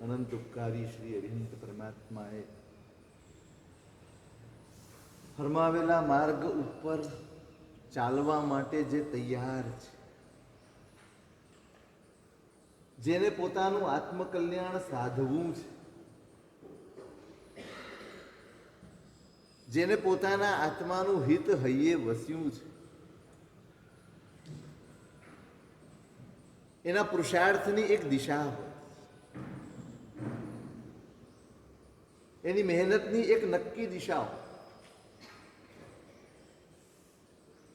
અનંત ઉપકારી શ્રી અરિહંત પરમાત્માએ ફરમાવેલા માર્ગ ઉપર ચાલવા માટે જે તૈયાર છે, જેને પોતાનું આત્મકલ્યાણ સાધવું છે, જેને પોતાના આત્માનું હિત હૈયે વસ્યું છે, એના પુરુષાર્થની એક દિશા હોય, એની મહેનતની એક નક્કી દિશા હોય.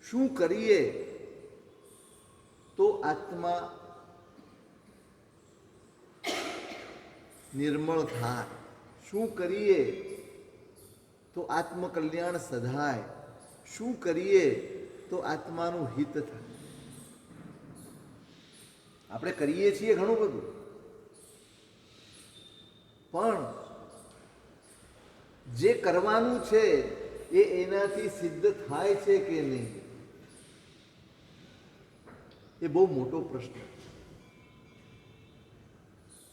શું કરીએ તો આત્મા નિર્મળ થાય, શું કરીએ તો આત્મકલ્યાણ સધાય, શું કરીએ તો આત્માનું હિત થાય. આપણે કરીએ છીએ ઘણું બધું, પણ જે કરવાનું છે એ એનાથી સિદ્ધ થાય છે કે નહીં, એ બહુ મોટો પ્રશ્ન છે.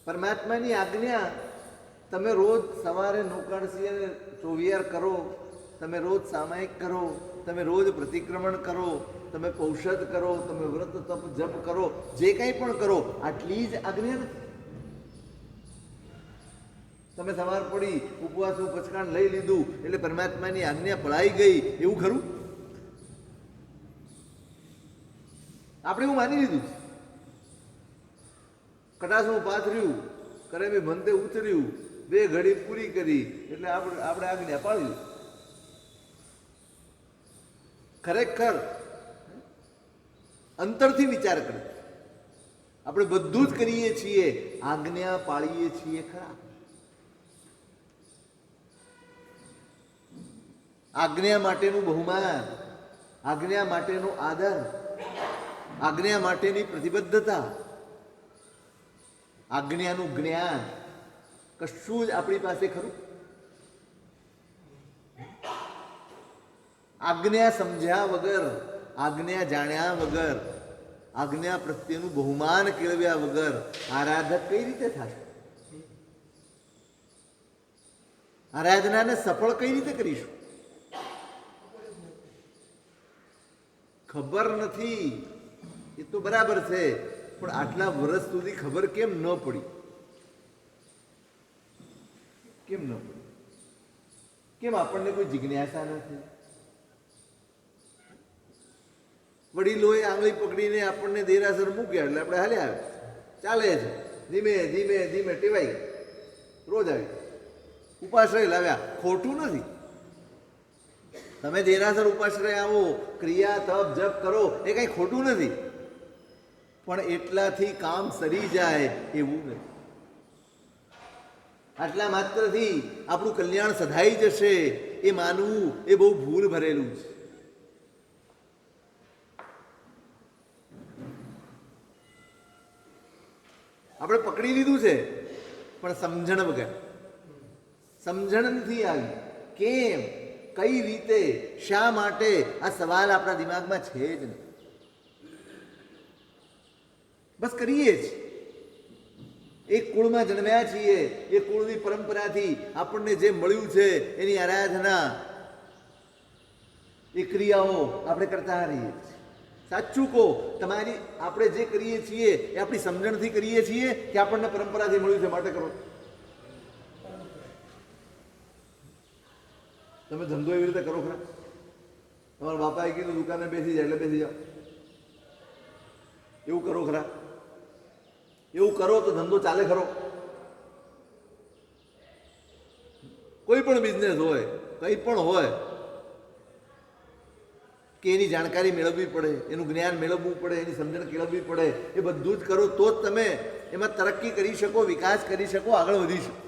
પરમાત્માની આજ્ઞા તમે રોજ સવારે નોકાણસી અને ચોવિયાર કરો, તમે રોજ સામાયિક કરો, તમે રોજ પ્રતિક્રમણ કરો, તમે પૌષધ કરો, તમે વ્રત તપ જપ કરો, જે કંઈ પણ કરો, આટલી જ આજ્ઞા નથી. તમે સવાર પડી ઉપવાસનું પચકાણ લઈ લીધું એટલે પરમાત્માની આજ્ઞા પળાઈ ગઈ એવું ખરું? આપણે એવું માની લીધું છે. કટાસનું પાથર્યું, કરે બી ભંતે ઉતર્યું, 2 ઘડી પૂરી કરી એટલે આપણે આજ્ઞા પાળી. ખરેખર અંતરથી વિચાર કરે, આપણે બધું જ કરીએ છીએ, આજ્ઞા પાળીએ છીએ ખરા? આજ્ઞા માટેનું બહુમાન, આજ્ઞા માટેનો આદર, આજ્ઞા માટેની પ્રતિબદ્ધતા, આજ્ઞાનું જ્ઞાન કશું જ આપણી પાસે ખરું? આજ્ઞા સમજ્યા વગર, આજ્ઞા જાણ્યા વગર, આજ્ઞા પ્રત્યેનું બહુમાન કેળવ્યા વગર આરાધક કઈ રીતે થશે? આરાધનાને સફળ કઈ રીતે કરીશું? ખબર નથી એ તો બરાબર છે, પણ આટલા વર્ષ સુધી ખબર કેમ ન પડી? કેમ ન પડી? કેમ આપણને કોઈ જિજ્ઞાસા નથી? વડીલોએ આંગળી પકડીને આપણને દેરાસર મૂક્યા એટલે આપણે હાલ્યા આવે, ચાલે છે, ધીમે ધીમે ધીમે ટેવાઈ ગયા, રોજ આવી ઉપાશ્રય લાવ્યા. ખોટું નથી, તમે દેરાસર ઉપાશ્રય આવો, ક્રિયા તપ જપ કરો, એ કંઈ ખોટું નથી, પણ એટલાથી કામ સરી જાય એવું નથી. આટલા માત્રથી આપણું કલ્યાણ સધાઈ જશે એ માનવું એ બહુ ભૂલ ભરેલું છે. આપણે પકડી લીધું છે પણ સમજણ વગર, સમજણ નથી આવી. કેમ, કઈ રીતે, શા માટે, આ સવાલ આપણા દિમાગમાં છે જ નહીં. બસ કરીએ જ. એક કુળમાં જન્મ્યા છીએ, એ કુળની પરંપરાથી આપણને જે મળ્યું છે એની આરાધના, એ ક્રિયાઓ આપણે કરતા રહીએ છીએ. સાચું કહો, તમારી આપણે જે કરીએ છીએ એ આપણી સમજણથી કરીએ છીએ કે આપણને પરંપરાથી મળ્યું છે માટે કરો? તમે ધંધો એવી રીતે કરો ખરા? તમારા બાપાએ કીધું દુકાને બેસી જાય એટલે બેસી જાઓ, એવું કરો ખરા? એવું કરો તો ધંધો ચાલે ખરો? કોઈ પણ બિઝનેસ હોય, કંઈ પણ હોય, કે એની જાણકારી મેળવવી પડે, એનું જ્ઞાન મેળવવું પડે, એની સમજણ કેળવવી પડે, એ બધું જ કરો તો જ તમે એમાં તરક્કી કરી શકો, વિકાસ કરી શકો, આગળ વધી શકો.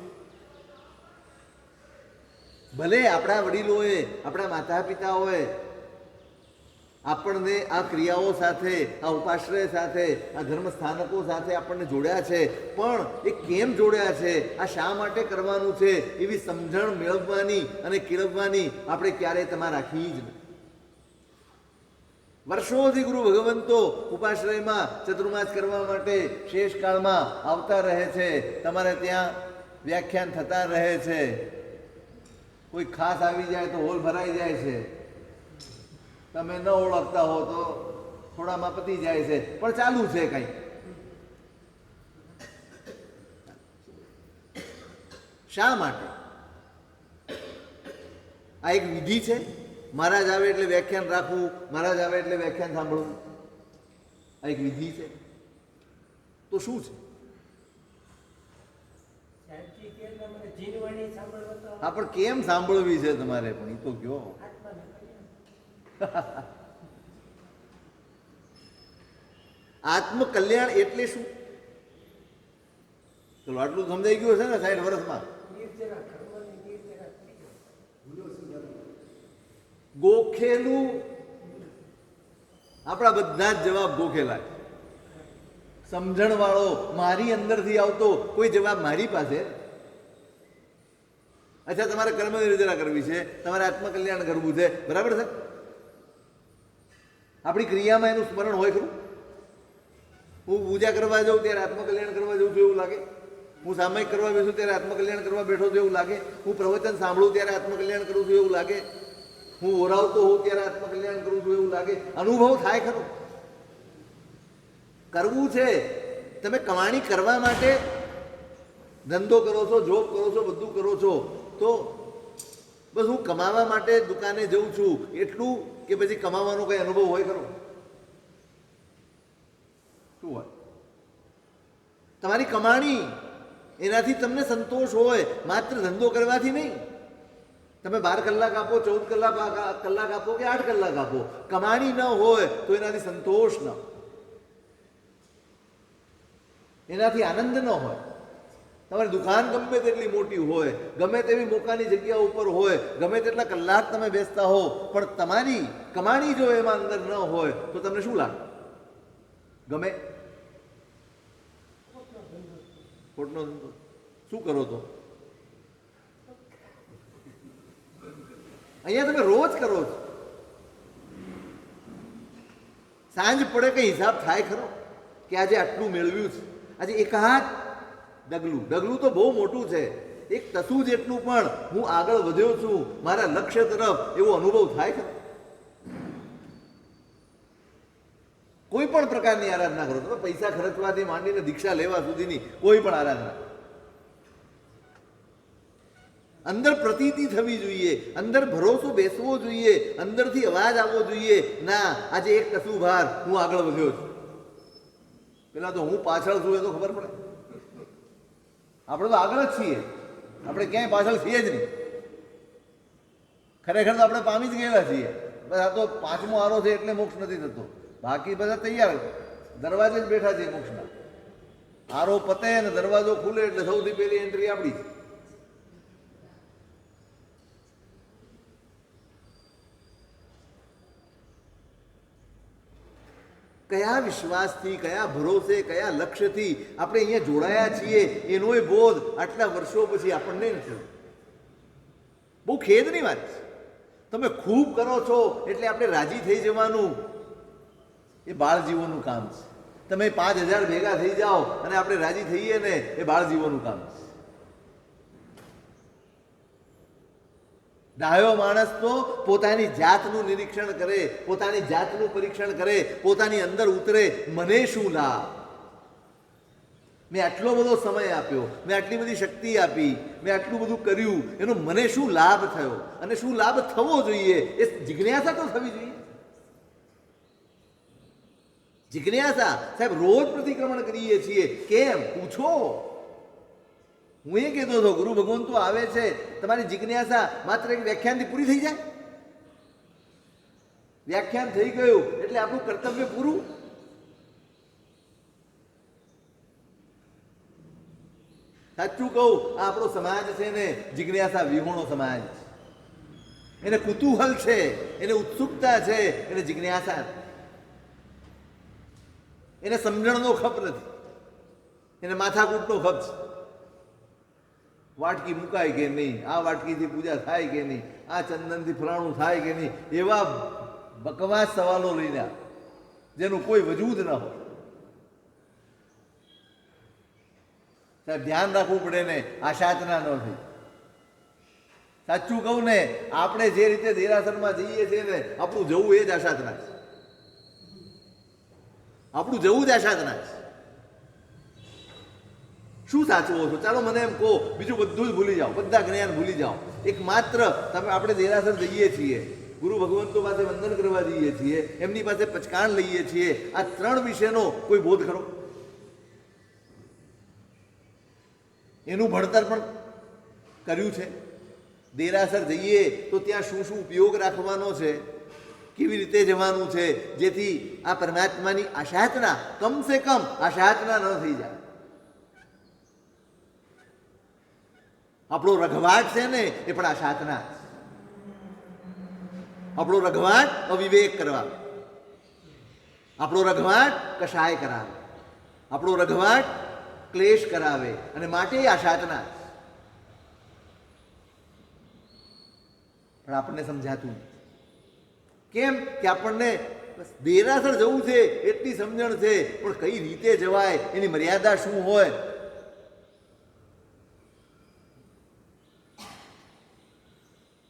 ભલે આપણા વડીલોએ, આપણા માતા પિતાઓએ આપણને આ ક્રિયાઓ સાથે, આ ઉપાશ્રય સાથે, આ ધર્મ સ્થાનકો સાથે આપણને જોડ્યા છે, પણ એ કેમ જોડ્યા છે, આ શા માટે કરવાનું છે, એવી સમજણ મેળવવાની અને કેળવવાની આપણે ક્યારેય તમારે રાખી જ નહીં. વર્ષોથી ગુરુ ભગવંતો ઉપાશ્રયમાં ચતુર્માસ કરવા માટે શેષ કાળમાં આવતા રહે છે, તમારે ત્યાં વ્યાખ્યાન થતા રહે છે. કોઈ ખાસ આવી જાય તો હોલ ભરાઈ જાય છે, તમે ન ઓળખતા હો તો થોડામાં પતી જાય છે, પણ ચાલુ છે કંઈ. શા માટે? આ એક વિધિ છે. મહારાજ આવે એટલે વ્યાખ્યાન રાખવું, મહારાજ આવે એટલે વ્યાખ્યાન સાંભળવું, આ એક વિધિ છે. તો શું છે? હા, પણ કેમ સાંભળવી છે તમારે? પણ એ તો કયો. આત્મકલ્યાણ એટલે શું? ચલો આટલું સમજાઈ ગયું છે ને 60 વર્ષમાં? ગોખેલું, આપણા બધા જ જવાબ ગોખેલા. સમજણ વાળો મારી અંદરથી આવતો કોઈ જવાબ મારી પાસે. અચ્છા, તમારે કર્મ નિર્જરા કરવી છે, તમારે આત્મકલ્યાણ કરવું છે, બરાબર છે. આપણી ક્રિયામાં એનું સ્મરણ હોય ખરું? હું પૂજા કરવા જાઉં ત્યારે આત્મકલ્યાણ કરવા જાઉં છું એવું લાગે? હું સામાયિક કરવા બેસું ત્યારે આત્મકલ્યાણ કરવા બેઠો છું એવું લાગે? હું પ્રવચન સાંભળું ત્યારે આત્મકલ્યાણ કરું છું એવું લાગે? હું ઓરાવતો હોઉં ત્યારે આત્મકલ્યાણ કરું છું એવું લાગે? અનુભવ થાય ખરો? કરવું છે. તમે કમાણી કરવા માટે ધંધો કરો છો, જોબ કરો છો, બધું કરો છો, તો બસ હું કમાવા માટે દુકાને જઉં છું એટલું, કે પછી કમાવાનો કઈ અનુભવ હોય ખરો? શું હોય? તમારી કમાણી, એનાથી તમને સંતોષ હોય, માત્ર ધંધો કરવાથી નહીં. તમે 12 કલાક આપો, 14 કલાક આપો કે 8 કલાક આપો, કમાણી ન હોય તો એનાથી સંતોષ ન, એનાથી આનંદ ન હોય. તમારી દુકાન ગમે તેટલી મોટી હોય, ગમે તેવી મોકાની જગ્યા ઉપર હોય, ગમે તેટલા કલાક તમે બેસતા હો, પણ તમારી કમાણી જો એમાં અંદર ન હોય તો તમને શું લાગે? ગમે? ખોટનો ધંધો. શું કરો તો? અહીંયા તમે રોજ કરો છો. સાંજ પડે કઈ હિસાબ થાય ખરો કે આજે આટલું મેળવ્યું છે? આજે એકાદ ડગલું તો બહુ મોટું છે, એક તસું જેટલું પણ હું આગળ વધ્યો છું મારા લક્ષ્ય તરફ, એવો અનુભવ થાય ખરો? કોઈ પણ પ્રકારની આરાધના કરો, તમે પૈસા ખર્ચવાથી માંડીને દીક્ષા લેવા સુધીની કોઈ પણ આરાધના, અંદર પ્રતીતિ થવી જોઈએ, અંદર ભરોસો બેસવો જોઈએ, અંદરથી અવાજ આવવો જોઈએ, ના આજે એક કસું ભાર હું આગળ વધ્યો છું. પેલા તો હું પાછળ છું એ તો ખબર પડે. આપણે તો આગળ જ છીએ, આપણે ક્યાંય પાછળ છીએ જ નહીં. ખરેખર તો આપણે પામી જ ગયેલા છીએ. બસ આ તો 5મો આરો છે એટલે મોક્ષ નથી થતો, બાકી બધા તૈયાર દરવાજે જ બેઠા છે મોક્ષના. આરો પતે અને દરવાજો ખુલે એટલે સૌથી પહેલી એન્ટ્રી આપણી છે. કયા વિશ્વાસથી, કયા ભરોસે, કયા લક્ષ્યથી આપણે અહીંયા જોડાયા છીએ એનોય બોધ આટલા વર્ષો પછી આપણને નથી. બહુ ખેદની વાત છે. તમે ખૂબ કરો છો એટલે આપણે રાજી થઈ જવાનું એ બાળજીવોનું કામ છે. તમે 5000 ભેગા થઈ જાઓ અને આપણે રાજી થઈએ ને, એ બાળજીવોનું કામ છે. ડાયો માણસ તો પોતાની જાતનું નિરીક્ષણ કરે, પોતાની જાતનું પરીક્ષણ કરે, પોતાની અંદર ઉતરે, મને શું લાભ? મેં આટલો બધો સમય આપ્યો, મેં આટલી બધી શક્તિ આપી, મેં આટલું બધું કર્યું, એનો મને શું લાભ થયો અને શું લાભ થવો જોઈએ, એ જિજ્ઞાસા તો થવી જોઈએ. જિજ્ઞાસા. સાહેબ રોજ પ્રતિક્રમણ કરીએ છીએ, કેમ પૂછો? હું એ કહેતો હતો ગુરુ ભગવાન તો આવે છે, તમારી જિજ્ઞાસા માત્ર એક વ્યાખ્યાનથી પૂરી થઈ જાય? વ્યાખ્યાન થઈ ગયું એટલે આપણું કર્તવ્ય પૂરું? સાચું કહું, આ આપણો સમાજ છે ને જિજ્ઞાસા વિહોણો સમાજ. એને કુતૂહલ છે, એને ઉત્સુકતા છે, એને જિજ્ઞાસા, એને સમજણનો ખપ નથી, એને માથાકૂટનો ખપ છે. વાટકી મુકાય કે નહીં, આ વાટકીથી પૂજા થાય કે નહીં, આ ચંદનથી ફલાણું થાય કે નહીં, એવા બકવાસ સવાલો લઈને જેનું કોઈ વજૂદ ન હોય. સાહેબ ધ્યાન રાખવું પડે ને, આશાચના ન થઈ. સાચું કહું ને, આપણે જે રીતે દેરાસરમાં જઈએ છીએ ને, આપણું જવું એ જ આશાચના છે. આપણું જવું જ આશાચના છે. શું સાચવો છો? ચાલો મને એમ કહો, બીજું બધું જ ભૂલી જાઓ, બધા જ્ઞાન ભૂલી જાઓ. એક માત્ર તમે આપણે દેરાસર જઈએ છીએ, ગુરુ ભગવંતો પાસે વંદન કરવા જઈએ છીએ, એમની પાસે પચકાણ લઈએ છીએ, આ 3 વિશેનો કોઈ બોધ ખરો? એનું ભણતર પણ કર્યું છે? દેરાસર જઈએ તો ત્યાં શું શું ઉપયોગ રાખવાનો છે, કેવી રીતે જવાનું છે, જેથી આ પરમાત્માની આશાચના કમસે કમ આશાચના ન થઈ જાય. આપણો રઘવાટ છે ને એ પણ આશાચના. આપણો રઘવાટ અવિવેક કરાવે, આપણો રઘવાટ કશાય કરાવે, આપણો રઘવાટ ક્લેશ કરાવે, અને માટે આશાચના. પણ આપણને સમજાતું નથી. કેમ કે આપણને દેરાસર જવું છે એટલી સમજણ છે, પણ કઈ રીતે જવાય, એની મર્યાદા શું હોય.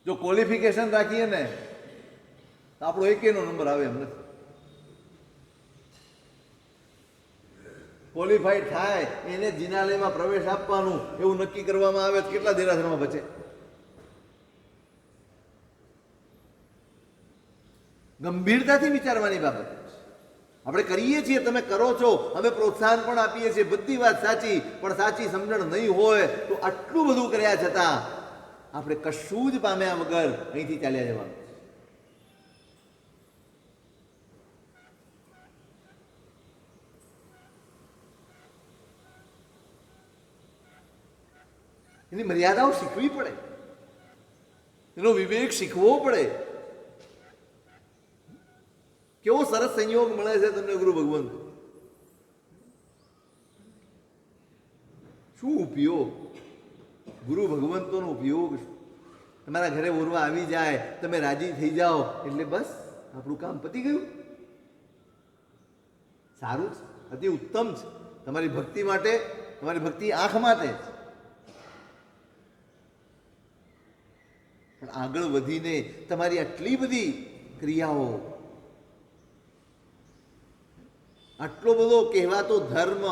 જો ક્વોલિફિકેશન રાખીએ ને તો આપણો એકેયનો નંબર આવે એમ નથી. ક્વોલિફાઈડ થાય એને જિનાલયમાં પ્રવેશ આપવાનું એવું નક્કી કરવામાં આવે તો કેટલા દેરાસરમાં બચે? ગંભીરતાથી વિચારવાની બાબત. આપણે કરીએ છીએ, તમે કરો છો, અમે પ્રોત્સાહન પણ આપીએ છીએ, બધી વાત સાચી, પણ સાચી સમજણ નહીં હોય તો આટલું બધું કર્યા છતાં આપણે કશું જ પામ્યા વગર અહીંથી ચાલ્યા જવાનું. એની મર્યાદાઓ શીખવી પડે, એનો વિવેક શીખવો પડે. કેવો સરસ સંયોગ મળે છે તમને ગુરુ ભગવંત. શું ઉપયોગ, ગુરુ ભગવંતોનો ઉપયોગ. તમારા ઘરે ઓરવા આવી જાય, તમે રાજી થઈ જાઓ એટલે બસ આપણું કામ પતી ગયું. સારું છે, અતિ ઉત્તમ છે. તમારી ભક્તિ માટે, તમારી ભક્તિ આંખ માટે. પણ આગળ વધીને તમારી આટલી બધી ક્રિયાઓ, આટલો બધો કહેવાતો ધર્મ,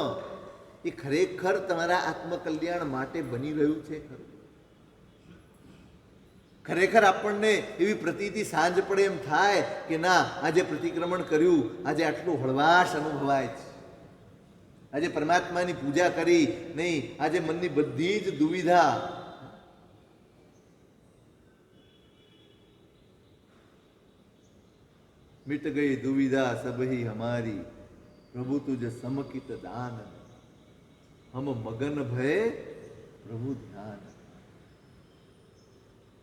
એ ખરેખર તમારા આત્મકલ્યાણ માટે બની રહ્યું છે? ખરેખર આપણને એવી પ્રતીતિ સાંજ પડે એમ થાય કે ના, આજે પ્રતિક્રમણ કર્યું, આજે આટલું હળવાશ અનુભવાય છે, આજે પરમાત્માની પૂજા કરી નહીં, આજે મનની બધી જ દુવિધા મિટ ગઈ, દુવિધા સબહી હમારી, પ્રભુ તુજ સમકિત દાન, હમ મગન ભય પ્રભુ ધ્યાન.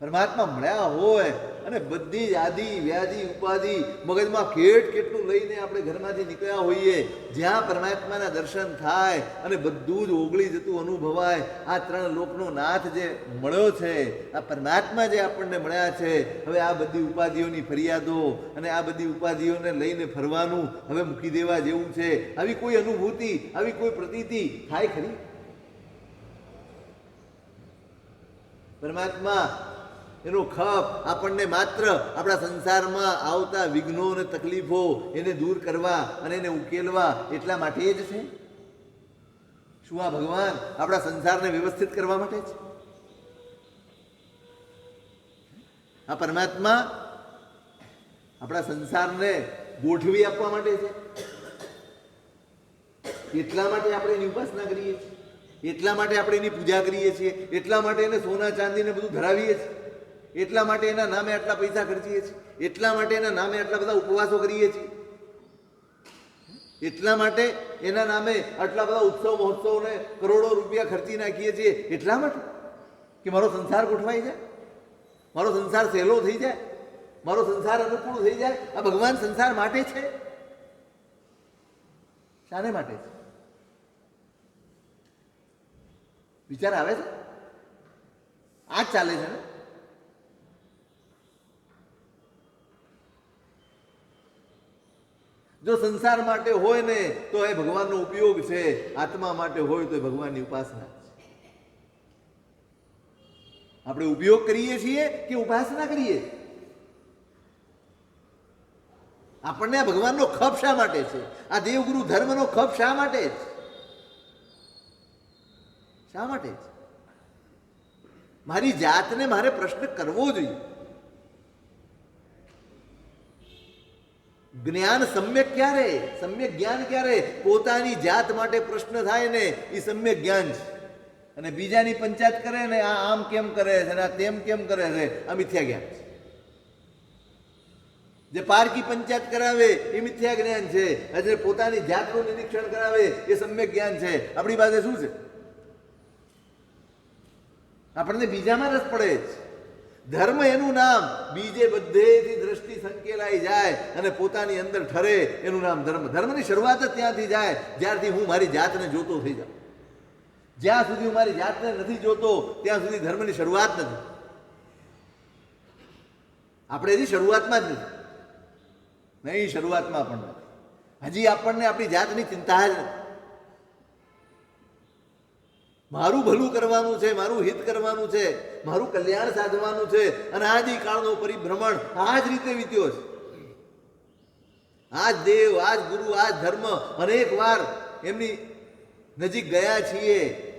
પરમાત્મા મળ્યા હોય અને બધી યાદી વ્યાધિ ઉપાધિ મગજમાં કેટલું લઈને આપણે ઘરમાંથી નીકળ્યા હોઈએ, જ્યાં પરમાત્માના દર્શન થાય અને બધું જ ઓગળી જતું અનુભવાય. આ 3 લોકનો નાથ જે મળ્યો છે, આ પરમાત્મા જે આપણને મળ્યા છે, હવે આ બધી ઉપાધિઓની ફરિયાદો અને આ બધી ઉપાધિઓને લઈને ફરવાનું હવે મૂકી દેવા જેવું છે. આવી કોઈ અનુભૂતિ, આવી કોઈ પ્રતીતિ થાય ખરી? પરમાત્મા એનો ખપ આપણને માત્ર આપણા સંસારમાં આવતા વિઘ્નો અને તકલીફો એને દૂર કરવા અને એને ઉકેલવા એટલા માટે જ છે? શું આ ભગવાન આપણા સંસારને વ્યવસ્થિત કરવા માટે છે? આ પરમાત્મા આપણા સંસારને ગોઠવી આપવા માટે છે? એટલા માટે આપણે એની ઉપાસના કરીએ છીએ, એટલા માટે આપણે એની પૂજા કરીએ છીએ, એટલા માટે એને સોના ચાંદીને બધું ધરાવીએ છીએ, એટલા માટે એના નામે આટલા પૈસા ખર્ચીએ છીએ, એટલા માટે એના નામે આટલા બધા ઉપવાસો કરીએ છીએ, એટલા માટે એના નામે આટલા બધા ઉત્સવ મહોત્સવને કરોડો રૂપિયા ખર્ચી નાખીએ છીએ. એટલા માટે કે મારો સંસાર ગોઠવાઈ જાય, મારો સંસાર સહેલો થઈ જાય, મારો સંસાર અનુકૂળ થઈ જાય. આ ભગવાન સંસાર માટે છે? શાને માટે છે? વિચાર આવે છે? આ જ ચાલે છે ને? જો સંસાર માટે હોય ને તો એ ભગવાનનો ઉપયોગ છે, આત્મા માટે હોય તો એ ભગવાનની ઉપાસના છે. આપણે ઉપયોગ કરીએ છીએ કે ઉપાસના કરીએ? આપણને આ ભગવાનનો ખપ શા માટે છે? આ દેવગુરુ ધર્મનો ખપ શા માટે છે? શા માટે છે? મારી જાતને મારે પ્રશ્ન કરવો જોઈએ. જ્ઞાન સમ્યક ક્યારે? સમ્યક જ્ઞાન ક્યારે? પોતાની જાત માટે પ્રશ્ન થાય ને એ સમ્યક જ્ઞાન છે. અને બીજાની પંચાયત કરે ને, આ આમ કેમ કરે છે, આ તેમ કેમ કરે છે, આ મિથ્યા જ્ઞાન છે. જે પારકી પંચાયત કરાવે એ મિથ્યા જ્ઞાન છે. જે પોતાની જાતનું નિરીક્ષણ કરાવે એ સમ્યક જ્ઞાન છે. આપણી પાસે શું છે? આપણને બીજામાં રસ પડે છે. ધર્મ એનું નામ બીજે બધેથી દ્રષ્ટિ સંકેલાઈ જાય અને પોતાની અંદર ઠરે એનું નામ ધર્મ. ધર્મની શરૂઆત જ ત્યાંથી જાય જ્યારથી હું મારી જાતને જોતો થઈ જાઉં. જ્યાં સુધી હું મારી જાતને નથી જોતો ત્યાં સુધી ધર્મની શરૂઆત નથી. આપણે એની શરૂઆતમાં જ નથી. નહીં, શરૂઆતમાં પણ નથી. હજી આપણને આપણી જાતની ચિંતા જ નથી. મારું ભલું કરવાનું છે, મારું હિત કરવાનું છે, મારું કલ્યાણ સાધવાનું છે. અને આદિ કાળનો પરિભ્રમણ આ જ રીતે વીત્યો છે. આ જ દેવ, આ જ ગુરુ, આ જ ધર્મ અનેક વાર એમની નજીક ગયા છીએ,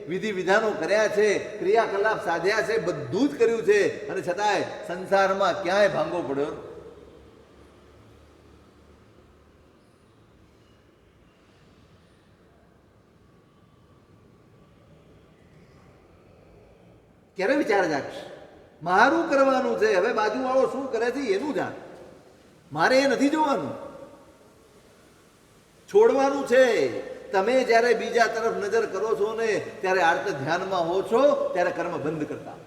વિધિ વિધાનો કર્યા છે, ક્રિયાકલાપ સાધ્યા છે, બધું જ કર્યું છે. અને છતાંય સંસારમાં ક્યાંય ભાંગો પડ્યો. ક્યારે વિચાર જાગશે? મારું કરવાનું છે, હવે બાજુવાળો શું કરે છે એનું જાણ. મારે એ નથી જોવાનું, છોડવાનું છે. તમે જ્યારે બીજા તરફ નજર કરો છો ને ત્યારે આર્ત ધ્યાનમાં હો છો ત્યારે કર્મ બંધ કરતા.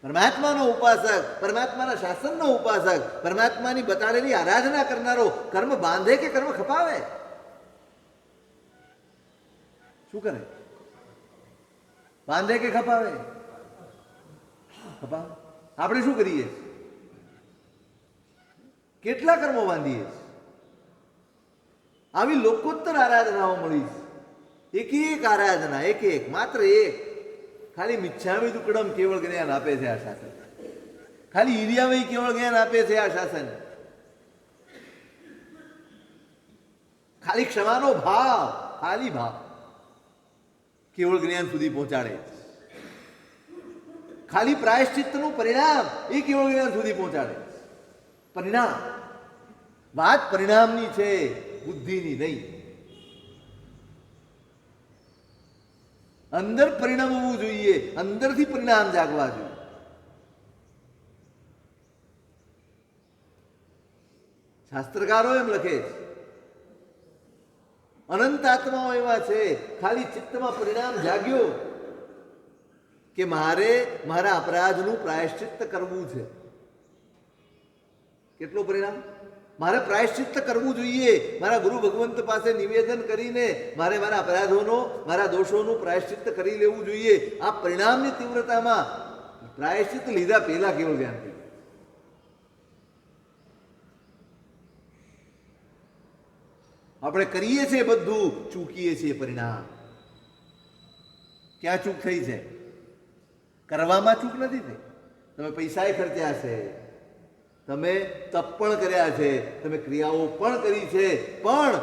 પરમાત્માનો ઉપાસક, પરમાત્માના શાસનનો ઉપાસક, પરમાત્માની બતાડેલી આરાધના કરનારો કર્મ બાંધે કે કર્મ ખપાવે? શું કરે? બાંધે કે ખપાવે? ખપાવે. આપણે શું કરીએ? કેટલા કર્મો બાંધીએ? આવી લોકોત્તર આરાધનાઓ મળી છે. એક એક આરાધના, એક એક, માત્ર એક. ખાલી મિચ્છામી દુક્કડમ કેવળ જ્ઞાન આપે છે આ શાસન. ખાલી ઈરિયામય કેવળ જ્ઞાન આપે છે આ શાસન. ખાલી ક્ષમાનો ભાવ, ખાલી ભાવ કેવળ જ્ઞાન સુધી પહોંચાડે. ખાલી પ્રાયશ્ચિત્તનું પરિણામ એ કેવળ જ્ઞાન સુધી પહોંચાડે. પરિણામ, વાત પરિણામની છે, બુદ્ધિની નહીં. અંદર પરિણામ હોવું જોઈએ, અંદરથી પરિણામ જાગવા જોઈએ. શાસ્ત્રકારો એમ લખે છે, અનંત આત્માઓ એવા છે, ખાલી ચિત્તમાં પરિણામ જાગ્યો કે મારે મારા અપરાધનું પ્રાયશ્ચિત્ત કરવું છે. કેટલું પરિણામ? મારે પ્રાયશ્ચિત્ત કરવું જોઈએ. મારા ગુરુ ભગવંત પાસે નિવેદન કરીને મારે મારા અપરાધોનો, મારા દોષોનું પ્રાયશ્ચિત્ત કરી લેવું જોઈએ. આ પરિણામની તીવ્રતામાં પ્રાયશ્ચિત્ત લીધા પહેલા કેવળ ધ્યાન થયું. આપણે કરીએ છીએ બધું, ચૂકીએ છીએ પરિણામ. ક્યાં ચૂક થઈ છે? કરવામાં ચૂક નથી થઈ. તમે પૈસાએ ખર્ચ્યા છે, તમે તપ પણ કર્યા છે, તમે ક્રિયાઓ પણ કરી છે, પણ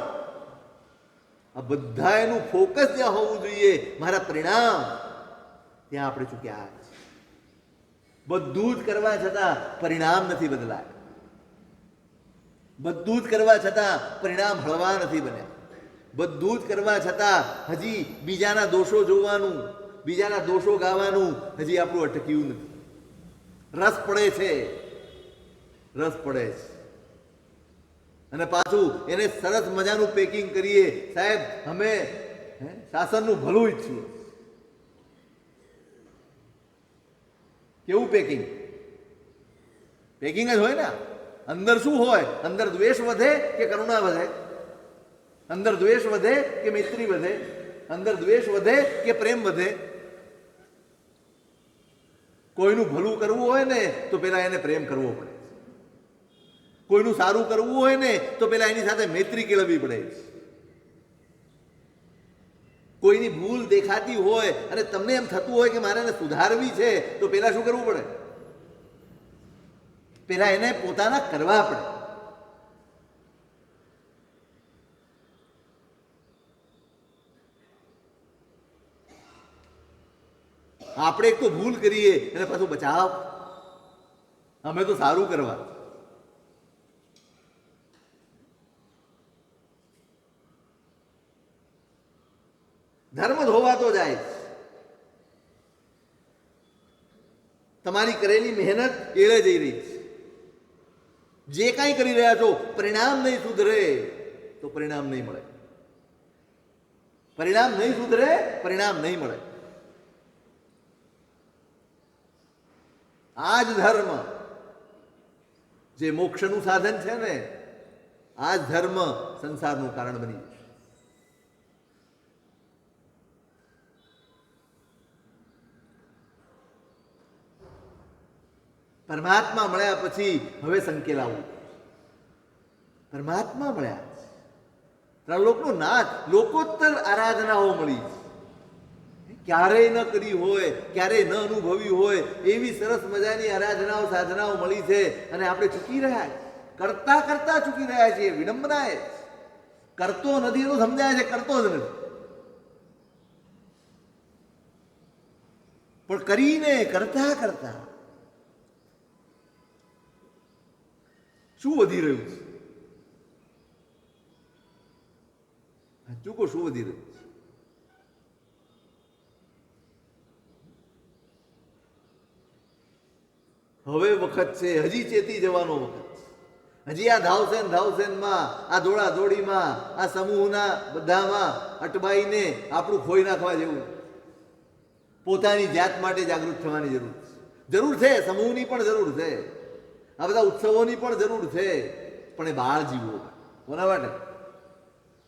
આ બધા એનું ફોકસ જ્યાં હોવું જોઈએ મારા પરિણામ, ત્યાં આપણે ચૂક્યા. બધું જ કરવા છતાં પરિણામ નથી બદલાય. બધું જ કરવા છતાં પરિણામ હળવા નથી બન્યા. બધું જ કરવા છતાં હજી બીજાના દોષો જોવાનું, બીજાના દોષો ગાવાનું હજી આપણું અટક્યું નથી. રસ પડે છે, રસ પડે છે. અને પાછું એને સરસ મજાનું પેકિંગ કરીએ. સાહેબ, અમે શાસનનું ભલું ઈચ્છીએ. કેવું પેકિંગ? પેકિંગ જ હોય ને. અંદર શું હોય? અંદર દ્વેષ વધે કે કરુણા વધે? અંદર દ્વેષ વધે કે મૈત્રી વધે? અંદર દ્વેષ વધે કે પ્રેમ વધે? કોઈનું ભલું કરવું હોય ને તો પેલા એને પ્રેમ કરવો પડે. કોઈનું સારું કરવું હોય ને તો પેલા એની સાથે મૈત્રી કેળવવી પડે. કોઈની ભૂલ દેખાતી હોય અને તમને એમ થતું હોય કે મારે એને સુધારવી છે તો પેલા શું કરવું પડે? પેલા એને પોતાના કરવા પડે. આપણે એક તો ભૂલ કરીએ અને પાછું બચાવ, અમે તો સારું કરવા. ધર્મ ધોવાતો જાય. તમારી કરેલી મહેનત એળે જઈ રહી છે. જે કાંઈ કરી રહ્યા છો પરિણામ નહીં સુધરે તો પરિણામ નહીં મળે. પરિણામ નહીં સુધરે, પરિણામ નહીં મળે. આ જ ધર્મ જે મોક્ષનું સાધન છે ને, આ જ ધર્મ સંસારનું કારણ બની જશે. પરમાત્મા મળ્યા પછી હવે સંકેલાવું. પરમાત્મા મળ્યા, ત્રણલોકનો નાથ, લોકોત્તર આરાધનાઓ મળી. ક્યારેય ન કરી હોય, ક્યારેય ન અનુભવી હોય એવી સરસ મજાની આરાધનાઓ સાધનાઓ મળી છે અને આપણે ચૂકી રહ્યા છીએ. કરતા કરતા ચૂકી રહ્યા છીએ. વિડંબના એ કરતો નથી તો સમજાય છે, કરતો જ નથી. પણ કરીને કરતા કરતા શું વધી રહ્યું છે? ચૂકો શું વધી રહ્યું છે? હવે વખત છે, હજી ચેતી જવાનો વખત છે. હજી આ ધાવસેનમાં, આ દોડા દોડીમાં, આ સમૂહના બધામાં અટવાઈને આપણું ખોઈ નાખવા જેવું. પોતાની જાત માટે જાગૃત થવાની જરૂર છે. જરૂર છે, સમૂહની પણ જરૂર છે, આ બધા ઉત્સવોની પણ જરૂર છે. પણ એ બાળ જીવો કોના માટે?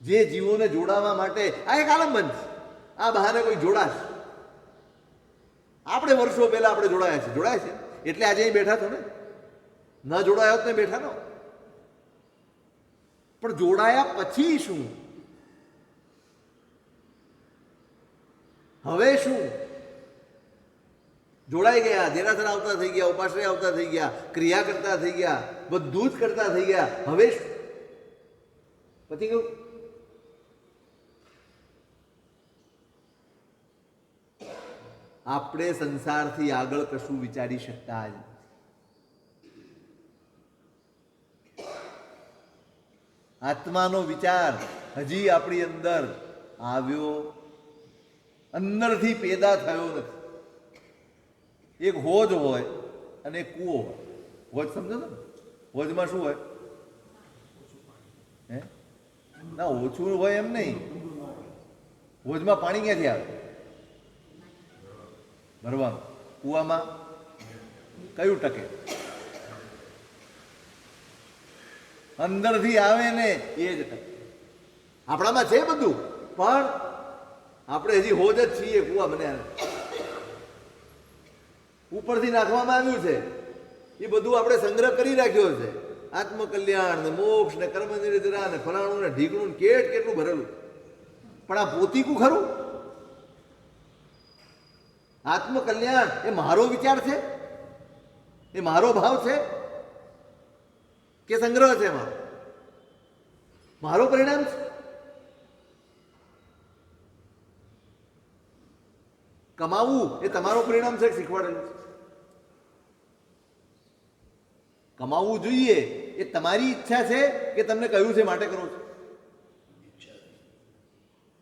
જે જીવોને જોડાવા માટે આ એક આલંબન છે. આ બહાને કોઈ જોડાશે. આપણે વર્ષો પહેલા આપણે જોડાયા છે એટલે આજે અહીં બેઠા છો ને. ન જોડાયા હોત ને બેઠા નો. પણ જોડાયા પછી શું? હવે શું? જોડાઈ ગયા, દેરાસર આવતા થઈ ગયા, ઉપાશ્રય આવતા થઈ ગયા, ક્રિયા કરતા થઈ ગયા, બધું જ કરતા થઈ ગયા. હવે શું? પછી કેવું? આપણે સંસારથી આગળ કશું વિચારી શકતા જ નથી. આત્માનો વિચાર હજી આપણી અંદર આવ્યો, અંદરથી પેદા થયો નથી. એક હોજ હોય અને એક કૂવો હોય. હોજ સમજો ને? હોજમાં શું હોય? હે ના, ઓછું હોય એમ નહીં. હોજમાં પાણી ક્યાંથી આવે? ભરવાનું. કૂવામાં કયું ટકે? અંદરથી આવે ને એ જ ટકે. આપણામાં છે બધું, પણ આપણે હજી હોજ જ છીએ. કૂવા બન્યા ઉપરથી નાખવામાં આવ્યું છે. એ બધું આપણે સંગ્રહ કરી રાખ્યો છે. આત્મકલ્યાણ ને મોક્ષ ને કર્મ નિર્જરા ને ફલાણું ને ઢીકણું ને કેટલું ભરેલું. પણ આ પોતીકું ખરું? આત્મકલ્યાણ એ મારો વિચાર છે? એ મારો ભાવ છે કે સંગ્રહ છે? મારો પરિણામ છે? કમાવું એ તમારો પરિણામ છે? શીખવાડેલું છે કમાવવું જોઈએ એ તમારી ઈચ્છા છે કે તમને કહ્યું છે માટે કરો છો?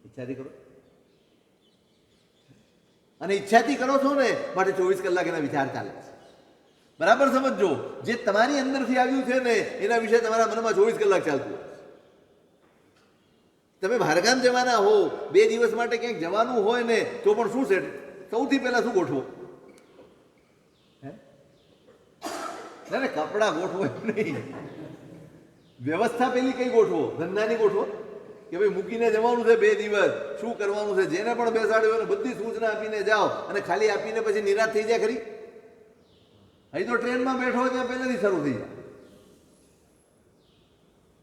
ઈચ્છાથી કરો. અને ઈચ્છાથી કરો છો ને માટે 24 કલાક એના વિચાર ચાલે છે. બરાબર સમજો. જે તમારી અંદરથી આવ્યું છે ને એના વિશે તમારા મનમાં 24 કલાક ચાલતું હોય. તમે બહારગામ જવાના હો, 2 દિવસ માટે ક્યાંક જવાનું હોય ને તો પણ શું છે? સૌથી પહેલા શું ગોઠવો? ના કપડાં ગોઠવો એમ નહીં. વ્યવસ્થા પેલી કઈ ગોઠવો? ધંધાની ગોઠવો કે ભાઈ મૂકીને જવાનું છે 2 દિવસ, શું કરવાનું છે? જેને પણ બેસાડ્યો ને બધી સૂચના આપીને જાઓ અને ખાલી આપીને પછી નિરાશ થઈ જાય ખરી? અહીં તો ટ્રેનમાં બેઠો ત્યાં પહેલેથી શરૂ થઈ જાય.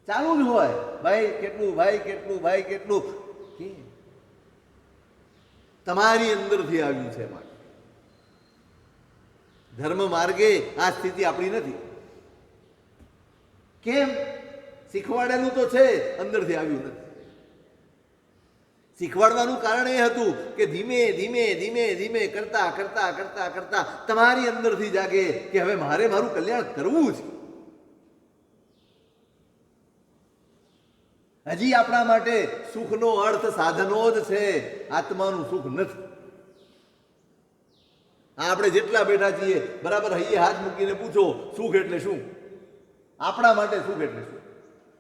ચાલુ જ હોય, ભાઈ કેટલું, ભાઈ કેટલું, ભાઈ કેટલું. તમારી અંદરથી આવ્યું છે. માટે ધર્મ માર્ગે આ સ્થિતિ આપણી નથી. કેમ? શીખવાડેલું તો છે, અંદરથી આવ્યું નથી. શીખવાડવાનું કારણ એ હતું કે ધીમે ધીમે ધીમે ધીમે કરતા કરતા કરતા કરતા તમારી અંદરથી જાગે કે હવે મારે મારું કલ્યાણ કરવું છે. હજી આપણા માટે સુખનો અર્થ સાધનો જ છે, આત્માનું સુખ નથી. આપણે જેટલા બેઠા છીએ બરાબર હૈયે હાથ મૂકીને પૂછો સુખ એટલે શું? આપણા માટે સુખ એટલે શું?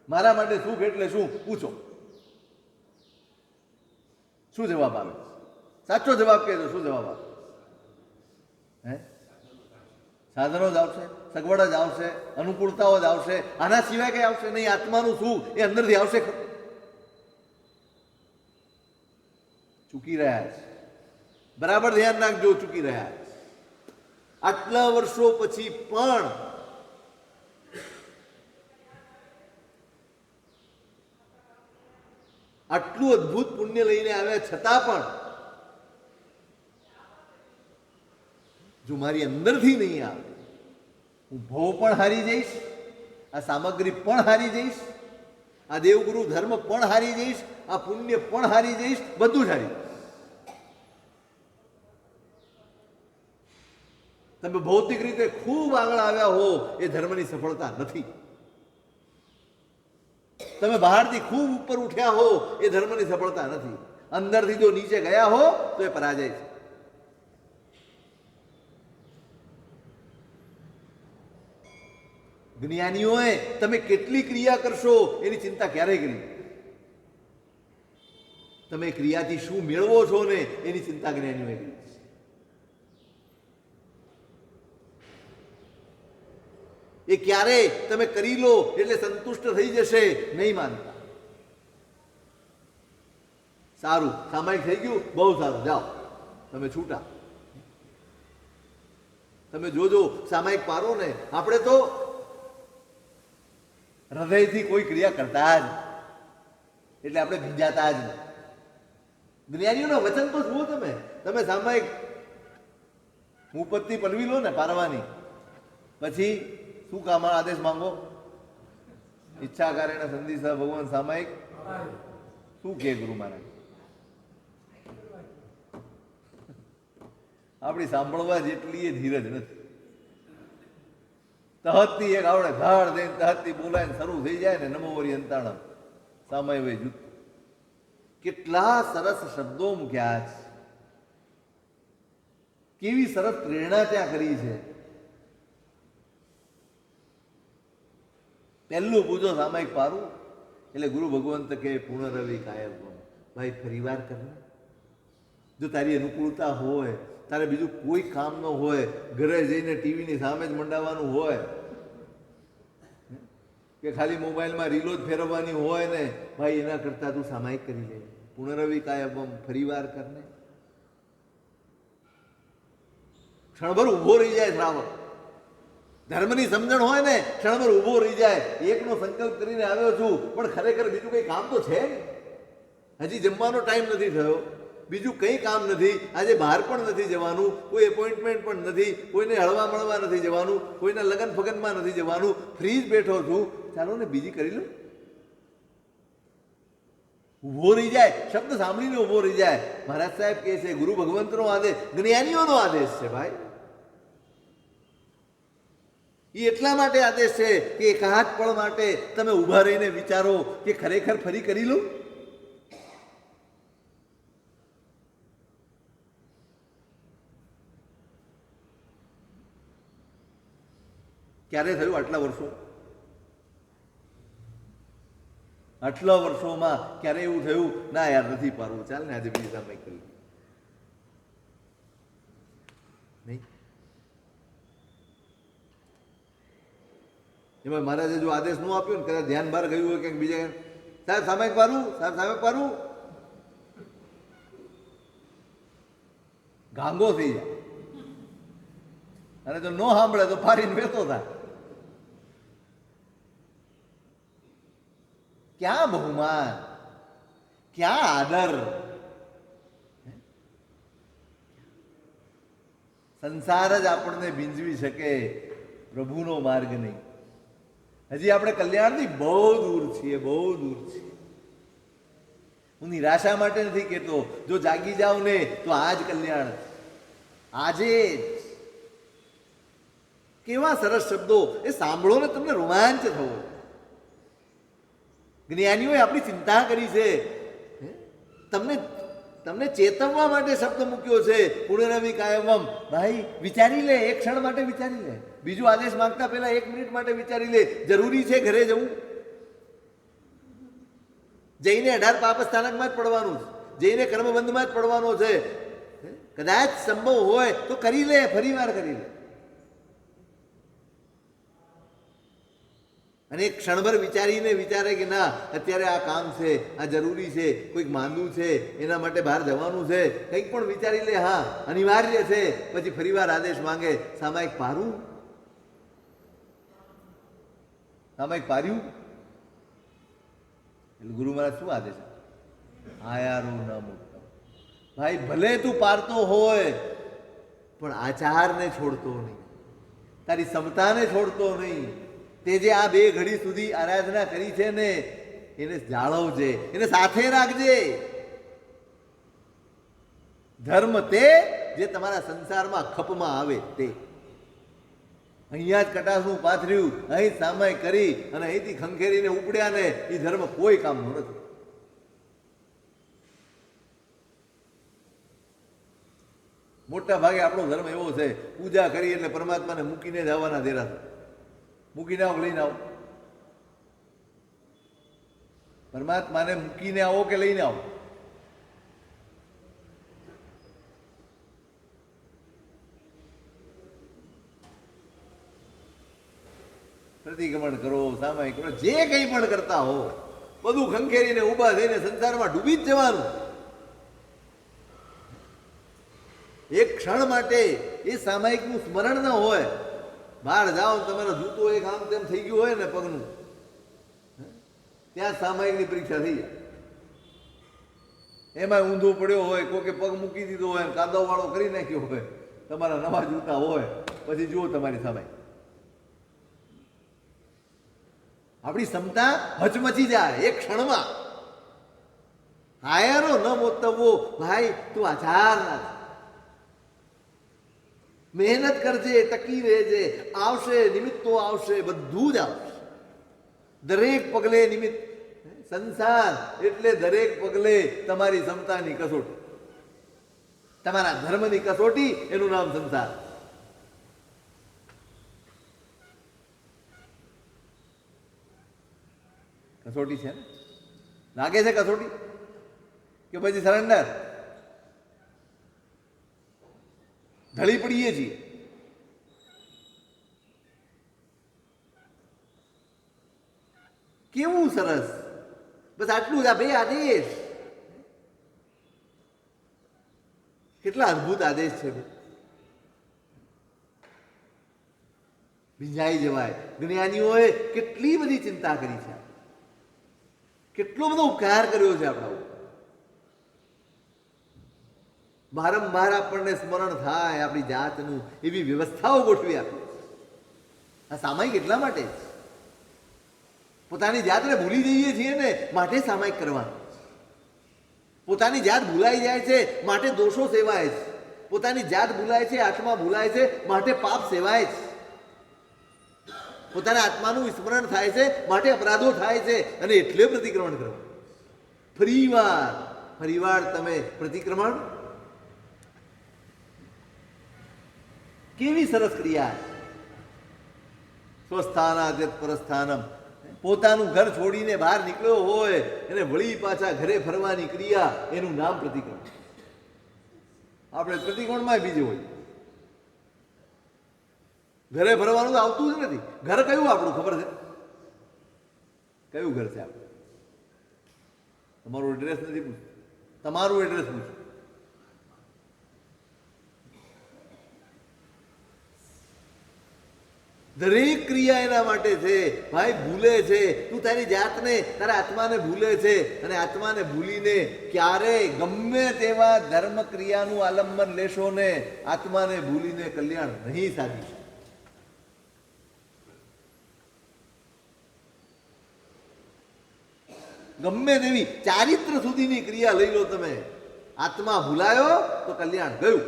મારા માટે સુખ એટલે શું? પૂછો, શું જવાબ આવે? સાચો જવાબ કહેજો. શું જવાબ આવે? હે? સાધનો જ આવશે, સગવડ જ આવશે, અનુકૂળતાઓ જ આવશે, આના સિવાય કઈ આવશે નહીં. આત્માનું સુખ એ અંદરથી આવશે. ચૂકી રહ્યા છે. બરાબર ધ્યાન રાખજો, ચૂકી રહ્યા છે. આટલા વર્ષો પછી પણ આટલું અદ્ભુત પુણ્ય લઈને આવ્યા છતાં પણ જો મારી અંદરથી નહીં આવે, હું ભવ પણ હારી જઈશ, આ સામગ્રી પણ હારી જઈશ, આ દેવગુરુ ધર્મ પણ હારી જઈશ, આ પુણ્ય પણ હારી જઈશ, બધું જ હારી જઈશ. તમે ભૌતિક રીતે ખૂબ આગળ આવ્યા હો એ ધર્મની સફળતા નથી. તમે બહારથી ખૂબ ઉપર ઉઠ્યા હો એ ધર્મની સફળતા નથી. અંદરથી જો નીચે ગયા હો તો એ પરાજય છે. જ્ઞાનીઓએ તમે કેટલી ક્રિયા કરશો એની ચિંતા ક્યારેય કરી. તમે ક્રિયાથી શું મેળવો છો ને એની ચિંતા જ્ઞાનીઓએ કરી. એ ક્યારે તમે કરી લો એટલે સંતુષ્ટ થઈ જશે નહીં માનતા. સારું, સામાયિક થઈ ગયું, બહુ સારું, જાઓ તમે છૂટા. તમે જોજો સામાયિક પારો ને, આપણે તો હૃદયથી કોઈ ક્રિયા કરતા જ એટલે આપણે ભીંજાતા જ નહીં. જ્ઞાનીઓના વચન તો જુઓ તમે. તમે સામાયિક ઉપપત્તિ પલવી લો ને પારવાની, પછી શું કામ આદેશ માંગો? ઈચ્છા કારેણ સંધિસા ભગવાન સામાયિક શું કે ગુરુ મહારાજ? આપણી સાંભળવા જેટલી એ ધીરજ નથી. તહતથી એક આવડે ધાડ દઈને તહતથી બોલાય શરૂ થઈ જાય ને નમો વરી અંતાણમ સામય વે જુત. કેટલા સરસ શબ્દો મૂક્યા છે, કેવી સરસ પ્રેરણા ત્યાં કરી છે. પહેલું પૂજો સામાયિક પારું એટલે ગુરુ ભગવંત કે પુનરવિ કાયમ. ભાઈ ફરીવાર કરને. જો તારી અનુકૂળતા હોય, તારે બીજું કોઈ કામ ન હોય, ઘરે જઈને ટીવીની સામે જ મંડાવાનું હોય કે ખાલી મોબાઈલમાં રીલો જ ફેરવવાની હોય ને, ભાઈ એના કરતા તું સામાયિક કરી લે. પુનરવિ કાયમ, ફરીવાર કરને. ક્ષણભર ઊભો રહી જાય શ્રાવક. ધર્મની સમજણ હોય ને, ક્ષણભર ઊભો રહી જાય. એકનો સંકલ્પ કરીને આવ્યો છું પણ ખરેખર બીજું કંઈ કામ તો છે ને. હજી જમવાનો ટાઈમ નથી થયો, બીજું કંઈ કામ નથી. આજે બહાર પણ નથી જવાનું, કોઈ એપોઇન્ટમેન્ટ પણ નથી, કોઈને હળવા મળવા નથી જવાનું, કોઈના લગ્ન ફગનમાં નથી જવાનું. ફ્રી જ બેઠો છું, ચાલો ને બીજી કરી લો. ઊભો રહી જાય, શબ્દ સાંભળીને ઊભો રહી જાય. મહારાજ સાહેબ કહે છે ગુરુ ભગવંતનો આદેશ જ્ઞાનીઓનો આદેશ છે. ભાઈ એ એટલા માટે આદેશ છે કે એકાદ પળ માટે તમે ઊભા રહીને વિચારો કે ખરેખર ફરી કરી લો. ક્યારે થયું? આટલા વર્ષો, આટલા વર્ષોમાં ક્યારે એવું થયું ના યાર નથી પારવું, ચાલ ને આજે બીજી સામાયિક કરી નહીં? એમાં મહારાજે જો આદેશ ન આપ્યો ને, કદાચ ધ્યાન બહાર ગયું હોય ક્યાંક બીજા, સાહેબ સામાયિક પારું, સાહેબ સામાયિક પારું, ગાંગો થઈ જાય. અને જો ન સાંભળે તો ફારીને વેતો થાય. ક્યાં બહુમાન, ક્યાં આદર. સંસાર જ આપણને ભીંજવી શકે, પ્રભુનો માર્ગ નહીં. હજી આપણે કલ્યાણથી બહુ દૂર છીએ, બહુ દૂર છીએ. હું નિરાશા માટે નથી કહેતો, જો જાગી જાવ ને તો આ જ કલ્યાણ. આજે કેવા સરસ શબ્દો, એ સાંભળો ને તમને રોમાંચ થવો. જ્ઞાનીઓએ આપણી ચિંતા કરી છે, તમને તમને ચેતવવા માટે શબ્દ મૂક્યો છે. પુણ્યનવી કાયમમ. ભાઈ વિચારી લે, એક ક્ષણ માટે વિચારી લે. બીજો આદેશ માંગતા પહેલા 1 મિનિટ માટે વિચારી લે. જરૂરી છે ઘરે જવું? જઈને 18 પાપ સ્થાનકમાં જ પડવાનું છે, જઈને કર્મબંધમાં જ પડવાનો છે. કદાચ સંભવ હોય તો કરી લે, ફરી વાર કરી લે. અને એક ક્ષણભર વિચારીને વિચારે કે ના, અત્યારે આ કામ છે, આ જરૂરી છે, કોઈક માંદું છે, એના માટે બહાર જવાનું છે, કંઈક પણ વિચારી લે. હા, અનિવાર્ય છે. પછી ફરીવાર આદેશ માંગે, સામાયિક પારું, સામાયિક પાર્યું. એટલે ગુરુ મહારાજ શું આદેશ? આયારો ન મુક્ત. ભાઈ ભલે તું પારતો હોય, પણ આચારને છોડતો નહીં, તારી ક્ષમતાને છોડતો નહીં. તે જે આ 2 ઘડી સુધી આરાધના કરી છે ને, એને જાળવજે, એને સાથે રાખજે. ધર્મ તે જે તમારા સંસારમાં ખપમાં આવે તે. અહીંયા જ કટાસનું પાથર્યું, અહીં સામાય કરી અને અહીંથી ખંખેરીને ઉપડ્યા ને, એ ધર્મ કોઈ કામનો નથી. મોટા ભાગે આપણો ધર્મ એવો છે, પૂજા કરી એટલે પરમાત્માને મૂકીને જ આવવાના દેરા. મૂકીને આવો, લઈને આવો. પરમાત્માને મૂકીને આવો કે લઈને આવો? પ્રતિક્રમણ કરો, સામાયિક કરો, જે કંઈ પણ કરતા હો, બધું ખંખેરીને ઊભા થઈને સંસારમાં ડૂબી જ જવાનું. એક ક્ષણ માટે એ સામાયિકનું સ્મરણ ન હોય, બહાર જાઓ તમારો જૂતો એક આમ તેમ થઈ ગયું હોય ને પગનું, ત્યાં સામાયિકની પરીક્ષા થઈ જાય. એમાં ઊંધો પડ્યો હોય, કોકે પગ મૂકી દીધો હોય, કાદવ વાળો કરી નાખ્યો હોય, તમારા નવા જૂતા હોય, પછી જુઓ તમારી સામે આપણી ક્ષમતા હચમચી જાય એક ક્ષણમાં. હાયરો ન મોતવો. ભાઈ તું આચાર ના, મહેનત કરજે, ટકી રહેજે. આવશે, નિમિત્તો આવશે, બધું જ આવશે. દરેક પગલે નિમિત્ત. સંસાર એટલે દરેક પગલે તમારી ક્ષમતાની કસોટી, તમારા ધર્મની કસોટી, એનું નામ સંસાર. કસોટી છે ને? લાગે છે કસોટી કે પછી સરેન્ડર? ઢળી પડીએ છીએ. કેવું સરસ! બસ આટલું જ, આ 2 આદેશ. કેટલા અદ્ભુત આદેશ છે. ભીંજાઈ જવાય. જ્ઞાનીઓએ કેટલી બધી ચિંતા કરી છે, કેટલો બધો ઉપકાર કર્યો છે આપણા ઉપર. વારંવાર આપણને સ્મરણ થાય આપણી જાતનું, એવી વ્યવસ્થાઓ ગોઠવી આપી. આ સામાયિક એટલા માટે જ. પોતાની જાતને ભૂલી જઈએ છીએ ને, માટે સામાયિક કરવાનું. પોતાની જાત ભૂલાઈ જાય છે, માટે દોષો સેવાય છે. પોતાની જાત ભૂલાય છે, આત્મા ભૂલાય છે, માટે પાપ સેવાય છે. પોતાના આત્માનું વિસ્મરણ થાય છે, માટે અપરાધો થાય છે, અને એટલે પ્રતિક્રમણ કરવાનું. ફરીવાર તમે પ્રતિક્રમણ. કેવી સરસ ક્રિયા! સ્વસ્થાનાદ્યત પરસ્થાનમ. પોતાનું ઘર છોડીને બહાર નીકળ્યો હોય, એને વળી પાછા ઘરે ફરવાની ક્રિયા, એનું નામ પ્રતિક્રમણ. આપણે પ્રતિક્રમણમાં બીજું હોય, ઘરે ફરવાનું તો આવતું જ નથી. ઘર કયું આપણું ખબર છે? કયું ઘર છે આપણું? તમારું એડ્રેસ નથી પૂછતું, તમારું એડ્રેસ પૂછો. દરેક ક્રિયા એના માટે છે. ભાઈ ભૂલે છે, તું તારી જાતને, તારા આત્માને ભૂલે છે, અને આત્માને ભૂલીને ક્યારેય ગમે તેવા ધર્મ ક્રિયાનું આલંબન લેશો ને આત્માને ભૂલીને કલ્યાણ નહીં સાધી શકે. ગમે તેવી ચારિત્ર સુધીની ક્રિયા લઈ લો તમે, આત્મા ભૂલાયો તો કલ્યાણ ગયું.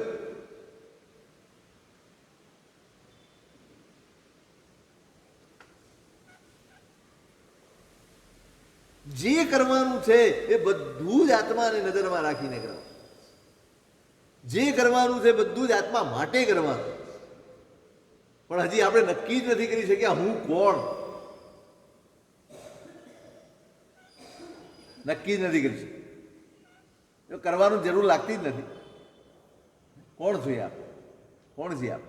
જે કરવાનું છે એ બધું જ આત્માને નજરમાં રાખીને કરવાનું. જે કરવાનું છે બધું જ આત્મા માટે કરવાનું. પણ હજી આપણે નક્કી જ નથી કરી શક્યા હું કોણ. નક્કી જ નથી કરી શક્યા. કરવાનું જરૂર લાગતી જ નથી. કોણ છીએ આપ? કોણ છીએ આપ?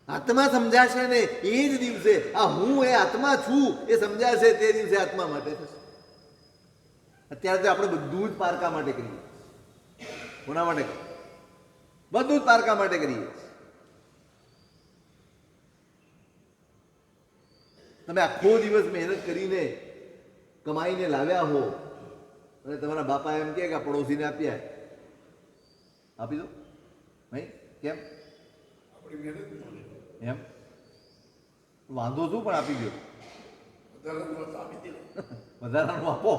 આત્મા સમજાશે ને એ જ દિવસે આ હું એ આત્મા છું એ સમજાશે, તે દિવસે આત્મા માટે થશે. અત્યારે તો આપણે બધું જ પારકા માટે કરીએ. કોના માટે? બધું જ પારકા માટે કરીએ. તમે આખો દિવસ મહેનત કરીને કમાઈને લાવ્યા હો અને તમારા બાપા એમ કે આ પડોશીને આપ્યા, આપી દો નહીં, કેમ? એમ વાંધો શું, પણ આપી દો. વધારાનું આપો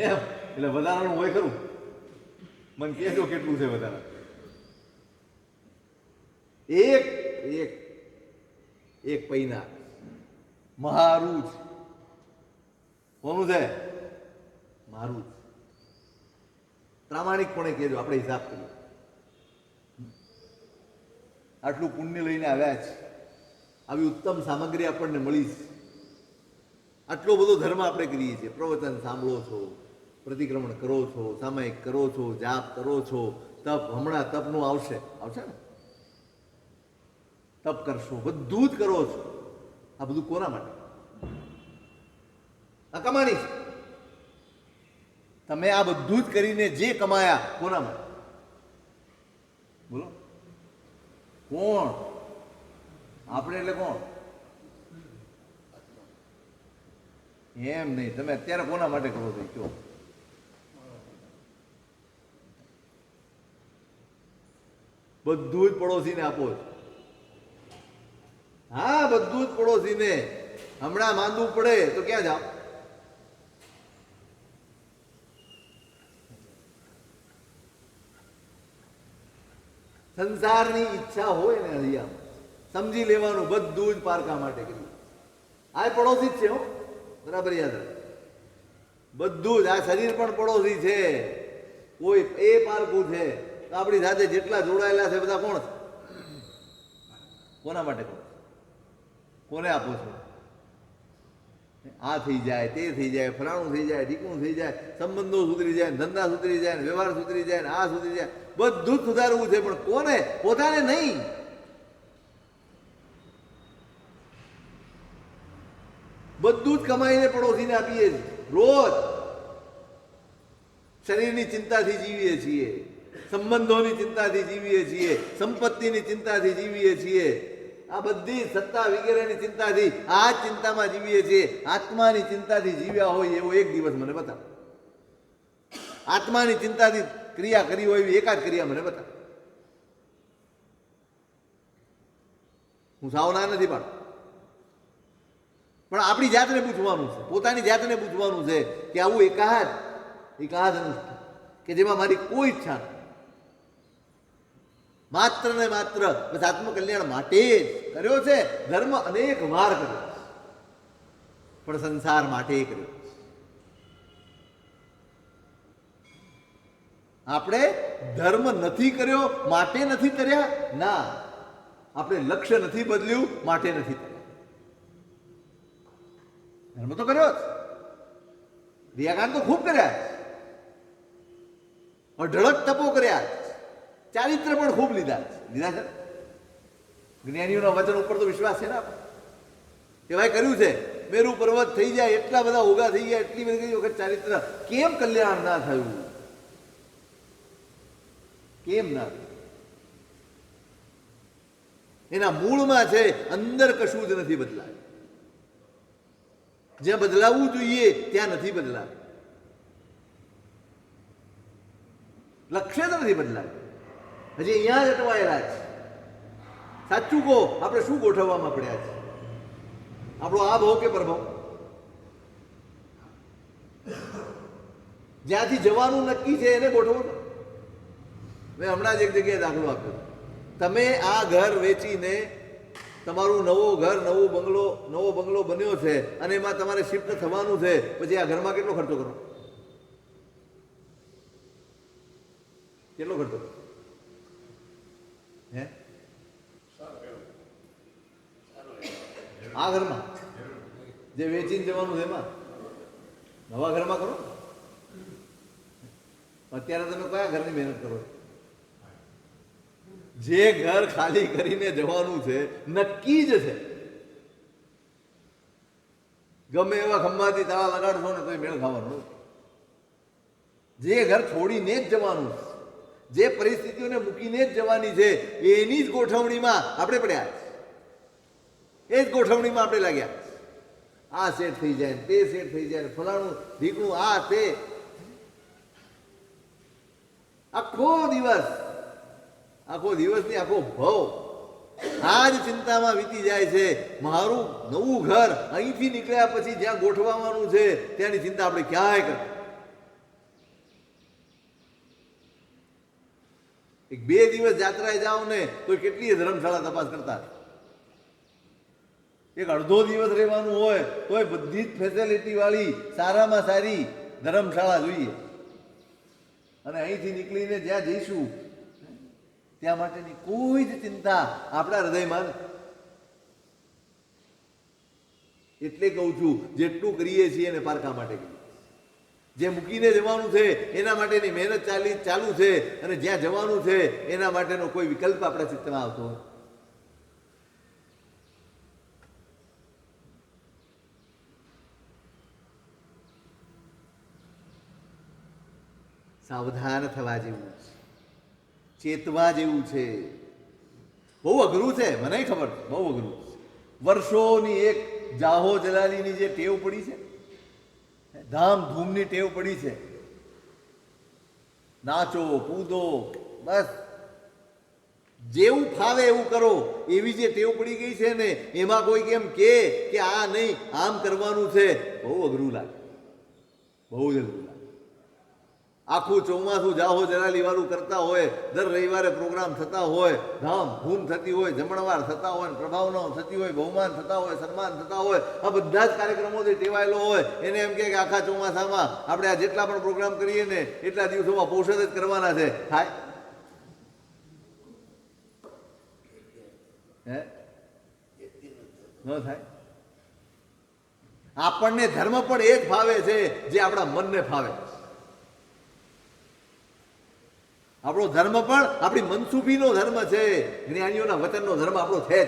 એમ, એટલે વધારાનું હોય ખરું. મને કહેજો કેટલું છે વધારા. એક એક એક પૈના મારું જ. કોનું છે? મારું જ. પ્રામાણિકપણે કહેજો, આપણે હિસાબ કરીએ. આટલું પુણ્ય લઈને આવ્યા છે, આવી ઉત્તમ સામગ્રી આપણને મળી છે, આટલો બધો ધર્મ આપણે કરીએ છીએ. પ્રવચન સાંભળો છો, પ્રતિક્રમણ કરો છો, સામાયિક કરો છો, જાપ કરો છો, તપ હમણાં તપનું આવશે ને, તપ કરશો, બધું જ કરો છો. આ બધું કોના માટે? આ કમાણી છે. તમે આ બધું જ કરીને જે કમાયા કોના માટે? બોલો કોણ? આપણે એટલે કોણ? એમ નહીં, તમે અત્યારે કોના માટે કરો છો કયો? બધું જ પડોશીને આપો છો. હા, બધું જ પડોશીને. હમણાં માંદવું પડે તો ક્યાં જાઓ? સંસારની ઈચ્છા હોય ને અહીંયા સમજી લેવાનું, બધું જ પારકા માટે કર્યું. આ પડોશી જ છે હો, બરાબર યાદ રાખો. બધું જ, આ શરીર પણ પડોશી છે. કોઈ એ પારકું છે. તો આપણી સાથે જેટલા જોડાયેલા છે બધા કોણ છે? કોના માટે કરો? કોને આપો છો? આ થઈ જાય, તે થઈ જાય, ફલાણું થઈ જાય, ઢીકણું થઈ જાય, સંબંધો સુધરી જાય, ધંધા સુધરી જાય, વ્યવહાર સુધરી જાય, આ સુધરી જાય, બધું જ સુધારવું છે. પણ કોને? પોતાને નહીં. બધું જ કમાઈને પડોશીને આપીએ છીએ. રોજ શરીરની ચિંતાથી જીવીએ છીએ, સંબંધોની ચિંતાથી જીવીએ છીએ, સંપત્તિની ચિંતાથી જીવીએ છીએ, આ બધી સત્તા વગેરેની ચિંતાથી, આ જ ચિંતામાં જીવીએ છીએ. આત્માની ચિંતાથી જીવ્યા હોય એવો એક દિવસ મને બતાવો. આત્માની ચિંતાથી ક્રિયા કરી હોય એવી એકાદ ક્રિયા મને બતાવો. હું સાવના નથી પાડતો, પણ આપણી જાતને પૂછવાનું છે, પોતાની જાતને પૂછવાનું છે કે આવું એકાદ અનુષ્ઠાન કે જેમાં મારી કોઈ ઈચ્છા નથી, માત્ર ને માત્ર બસ આત્મકલ્યાણ માટે જ કર્યો છે. ધર્મ અનેક વાર કર્યો, પણ સંસાર માટે કર્યો. આપણે ધર્મ નથી કર્યો માટે નથી કર્યા, ના, આપણે લક્ષ્ય નથી બદલ્યું માટે નથી કર્યા. ધર્મ તો કર્યો જ, ક્રિયાકાંડ તો ખૂબ કર્યા, અઢળક તપો કર્યા, ચારિત્ર પણ ખૂબ લીધા છે. જ્ઞાનીઓના વચન ઉપર તો વિશ્વાસ છે ને આપણે, કે ભાઈ કર્યું છે, મેરુ પર્વત થઈ જાય, એટલા બધા ઉગા થઈ ગયા, એટલી બધી વખત ચારિત્ર, કેમ કલ્યાણ ના થયું? કેમ ના થયું? એના મૂળમાં છે, અંદર કશું જ નથી બદલાય. જ્યાં બદલાવવું જોઈએ ત્યાં નથી બદલાતું. લક્ષ્ય તો નથી બદલાયું, હજી અહીંયા જ અટવાયેલા છે. સાચું કહો, આપણે શું ગોઠવવામાં પડ્યા છે? આપણો આ ભાવ કે પરભાવ? જ્યાંથી જવાનું નક્કી છે એને ગોઠવો. મેં હમણાં જ એક જગ્યાએ દાખલો આપ્યો. તમે આ ઘર વેચીને તમારું નવો બંગલો બન્યો છે અને એમાં તમારે શિફ્ટ થવાનું છે, પછી આ ઘરમાં કેટલો ખર્ચો કરો? કેટલો ખર્ચો? હે? આ ઘરમાં જે વેચીને જવાનું છે એમાં નવા ઘરમાં કરો. અત્યારે તમે કયા ઘરની મહેનત કરો? જે ઘર ખાલી કરીને જવાનું છે, નક્કી જ છે. ગમે એવા ખંભાથી તાળા લગાડશો ને તો મેળ ખાવાનું. જે ઘર છોડીને જ જવાનું, જે પરિસ્થિતિઓને મૂકીને જ જવાની છે, એની જ ગોઠવણીમાં આપણે પડ્યા. એ જ ગોઠવણીમાં આપણે લાગ્યા. આ સેટ થઈ જાય, તે સેટ થઈ જાય, ફલાણું ઢીકણું, આ તે. આખો દિવસ ની આખો ભાવ આ જ ચિંતામાં વીતી જાય છે. મારું નવું ઘર અહીંથી નીકળ્યા પછી જ્યાં ગોઠવવાનું છે ત્યાંની ચિંતા આપણે ક્યાંય કરતા. એક 2 દિવસ યાત્રાએ જાઓ ને તો કેટલી ધર્મશાળા તપાસ કરતા. એક અડધો દિવસ રહેવાનું હોય તોય બધી જ ફેસિલિટી વાળી સારામાં સારી ધર્મશાળા જોઈએ. અને અહીંથી નીકળીને જ્યાં જઈશું ત્યાં માટેની કોઈ જ ચિંતા આપણા હૃદયમાં નથી. એટલે કહું છું, જેટલું કરીએ છીએ એને પારકા માટે કરીએ. જે મૂકીને જવાનું છે એના માટેની મહેનત ચાલુ છે, અને જ્યાં જવાનું છે એના માટેનો કોઈ વિકલ્પ આપણા ચિત્તમાં આવતો હોય. સાવધાન થવા જેવું છે, ચેતવા જેવું છે. બહુ અઘરું છે, મને ખબર, બહુ અઘરું છે. વર્ષોની એક જાહો જલાલીની જે ટેવ પડી છે, ધામધૂમની ટેવ પડી છે, નાચો કૂદો, બસ જેવું ફાવે એવું કરો, એવી જે ટેવ પડી ગઈ છે ને, એમાં કોઈ કેમ કે આ નહીં આમ કરવાનું છે, બહુ અઘરું લાગે, બહુ જ અઘરું લાગે. આખું ચોમાસું જાહો જલાલી વાળું કરતા હોય, દર રવિવારે પ્રોગ્રામ થતા હોય, ધામધૂમ થતી હોય, જમણવાર થતા હોય, પ્રભાવનાઓ થતી હોય, બહુમાન થતા હોય, સન્માન થતા હોય, આ બધા જ કાર્યક્રમોથી ટેવાયેલો હોય. એને એમ કે આખા ચોમાસામાં આપણે આ જેટલા પણ પ્રોગ્રામ કરીએ ને એટલા દિવસોમાં પોષદ જ કરવાના છે. થાય? હે? ન થાય. આપણને ધર્મ પણ એ જ ફાવે છે જે આપણા મનને ફાવે. આપણો ધર્મ પણ આપણી મનસુફીનો ધર્મ છે, જ્ઞાનીઓના વચનનો ધર્મ આપણો છે જ.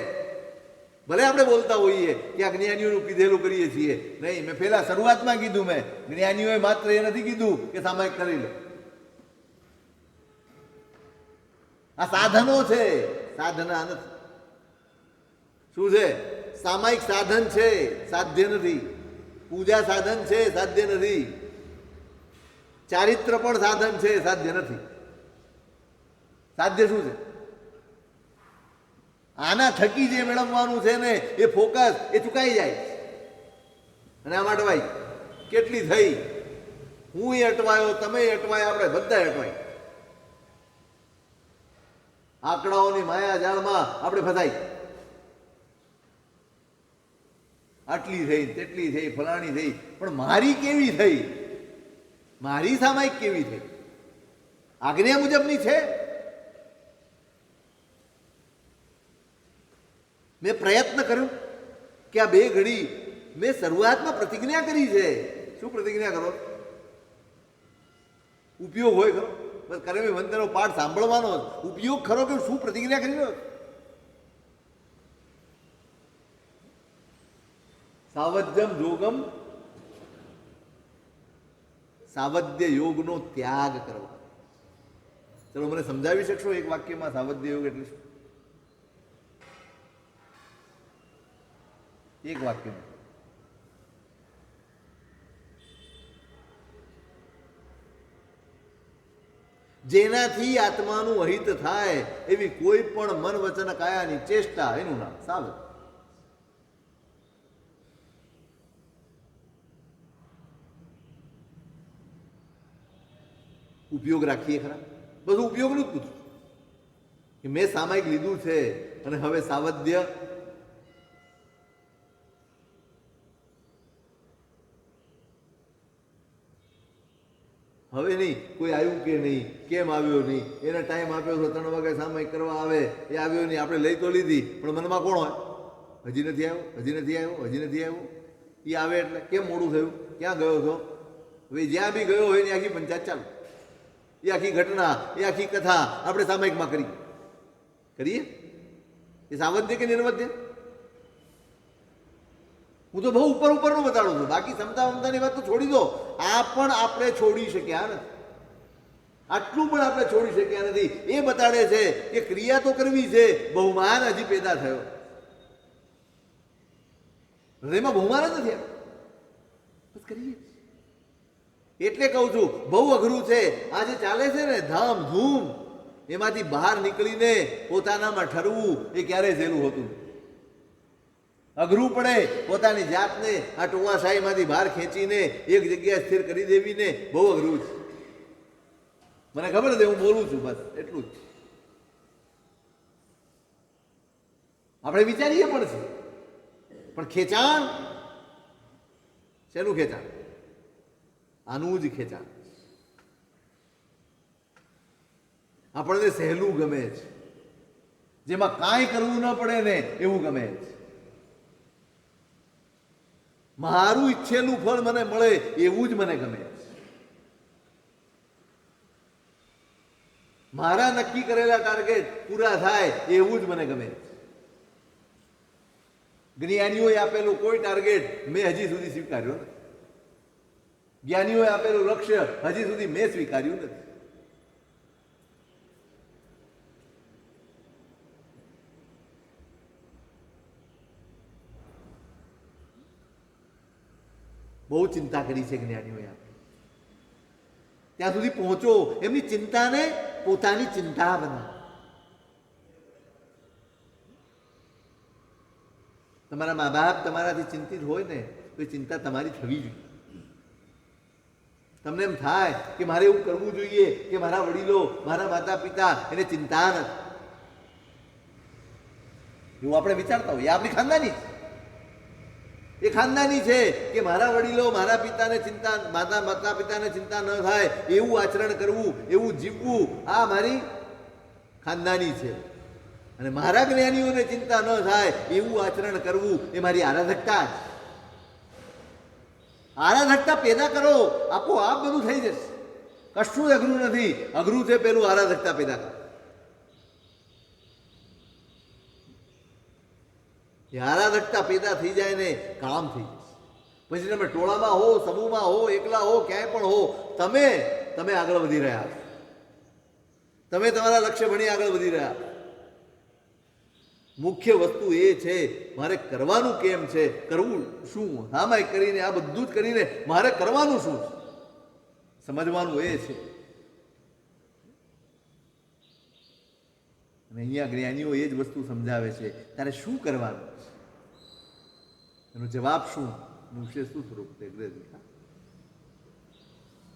ભલે આપણે બોલતા હોઈએ કે આ જ્ઞાનીઓનું કીધેલું કરીએ છીએ, નહીં. મેં પહેલા શરૂઆતમાં કીધું, મેં જ્ઞાનીઓએ માત્ર એ નથી કીધું કે સામાયિક કરી લો. આ સાધનો છે, સાધના નથી. શું છે? સામાયિક સાધન છે, સાધ્ય નથી. પૂજા સાધન છે, સાધ્ય નથી. ચારિત્ર પણ સાધન છે, સાધ્ય નથી. સાધ્ય શું છે? આના થકી જે મેળવવાનું છે ને એ ફોકસ એ ચુકાઈ જાય. અને આમ અટવાય. કેટલી થઈ? હું અટવાયો, તમે અટવાય, આપણે બધા અટવાય. આંકડાઓની માયા જાળમાં આપણે ફસાય. આટલી થઈ, તેટલી થઈ, ફલાણી થઈ, પણ મારી કેવી થઈ? મારી સામાયિક કેવી થઈ? આજ્ઞા મુજબની છે? મેં પ્રયત્ન કર્યો કે આ 2 ઘડી મેં શરૂઆતમાં પ્રતિજ્ઞા કરી છે. શું પ્રતિજ્ઞા કરો? ઉપયોગ હોય ખરો? બસ કરમી વંદનનો પાઠ સાંભળવાનો ઉપયોગ ખરો કે શું પ્રતિજ્ઞા કરી રહ્યો? સાવધ્યમ યોગમ, સાવધ્ય યોગનો ત્યાગ કરવો. ચલો મને સમજાવી શકશો એક વાક્યમાં સાવધ્ય યોગ એટલે શું? એક વાક્યમાં. જેનાથી આત્માનું અહિત થાય એવી કોઈ પણ મન વચન કાયાની ચેષ્ટા, એનું નામ સાવધ. ઉપયોગ રાખીએ ખરા? બધું ઉપયોગનું જ પૂછું કે મેં સામાયિક લીધું છે અને હવે સાવધ્ય હવે નહીં. કોઈ આવ્યું કે નહીં, કેમ આવ્યો નહીં, એને ટાઈમ આપ્યો તો 3 વાગે સામાયિક કરવા આવે, એ આવ્યો નહીં. આપણે લઈ તો લીધી પણ મનમાં કોણ હોય? હજી નથી આવ્યો, હજી નથી આવ્યો, હજી નથી આવ્યો. એ આવે એટલે કેમ મોડું થયું, ક્યાં ગયો છો? હવે જ્યાં બી ગયો હોય એની આખી પંચાયત ચાલુ, એ આખી ઘટના, એ આખી કથા આપણે સામાયિકમાં કરીએ. એ સાવધ્ય કે નિર્વધ્ય? હું તો બહુ ઉપરનું બતાડું છું. બાકી સમતાની વાત તો છોડી દો. આ પણ આપણે છોડી શક્યા નથી. આટલું પણ આપણે છોડી શક્યા નથી. એ બતાડે છે કે ક્રિયા તો કરવી છે, બહુમાન હજી પેદા થયો. હૃદયમાં બહુમાન જ નથી. બસ કરીએ. એટલે કહું છું બહુ અઘરું છે. આ જે ચાલે છે ને ધામ ધૂમ, એમાંથી બહાર નીકળીને પોતાનામાં ઠરવું એ ક્યારેય સહેલું હોતું. અઘરું પડે પોતાની જાતને આ ટોળાશાહીમાંથી બહાર ખેંચીને એક જગ્યાએ સ્થિર કરી દેવીને, બહુ અઘરું છે. મને ખબર છે, હું બોલું છું બસ એટલું જ. આપણે વિચારીએ પણ છે, પણ ખેંચાણ શેનું ખેંચાણ? આનું જ ખેંચાણ. આપણને સહેલું ગમે છે, જેમાં કાંઈ કરવું ન પડે ને એવું ગમે છે. મારું ઈચ્છેલું ફળ મને મળે એવું જ મને ગમે છે. મારા નક્કી કરેલા ટાર્ગેટ પૂરા થાય એવું જ મને ગમે છે. જ્ઞાનીઓએ આપેલું કોઈ ટાર્ગેટ મેં હજી સુધી સ્વીકાર્યો નથી. જ્ઞાનીઓએ આપેલું લક્ષ્ય હજી સુધી મેં સ્વીકાર્યું નથી. બહુ ચિંતા કરી છે જ્ઞાનીઓએ. ત્યાં સુધી પહોંચો. એમની ચિંતાને પોતાની ચિંતા બનાવો. તમારા મા બાપ તમારાથી ચિંતિત હોય ને તો એ ચિંતા તમારી થવી જોઈએ. તમને એમ થાય કે મારે એવું કરવું જોઈએ કે મારા વડીલો, મારા માતા પિતા એને ચિંતા નથી, એવું આપણે વિચારતા હોઈએ. આપણી ખાનદાની એ ખાનદાની છે કે મારા વડીલો, મારા પિતાને ચિંતા, માતા પિતાને ચિંતા ન થાય એવું આચરણ કરવું, એવું જીવવું, આ મારી ખાનદાની છે. અને મારા જ્ઞાનીઓને ચિંતા ન થાય એવું આચરણ કરવું એ મારી આરાધકતા છે. આરાધકતા પેદા કરો, આપોઆપ બધું થઈ જશે. કશું જ અઘરું નથી. અઘરું છે પેલું આરાધકતા પેદા કરો. એ આરાધકતા પેદા થઈ જાય ને કામ થઈ જશે. પછી તમે ટોળામાં હો, સમૂહમાં હો, એકલા હો, ક્યાંય પણ હો, તમે આગળ વધી રહ્યા છો. તમે તમારા લક્ષ્ય ભણી આગળ વધી રહ્યા છો. મુખ્ય વસ્તુ એ છે મારે કરવાનું કેમ છે, કરવું શું, હામાય કરીને આ બધું જ કરીને મારે કરવાનું શું છે, સમજવાનું એ છે. અને અહીંયા જ્ઞાનીઓ એ જ વસ્તુ સમજાવે છે. તારે શું કરવાનું, એનો જવાબ શું, મુખ્ય શું સ્વરૂપ છે?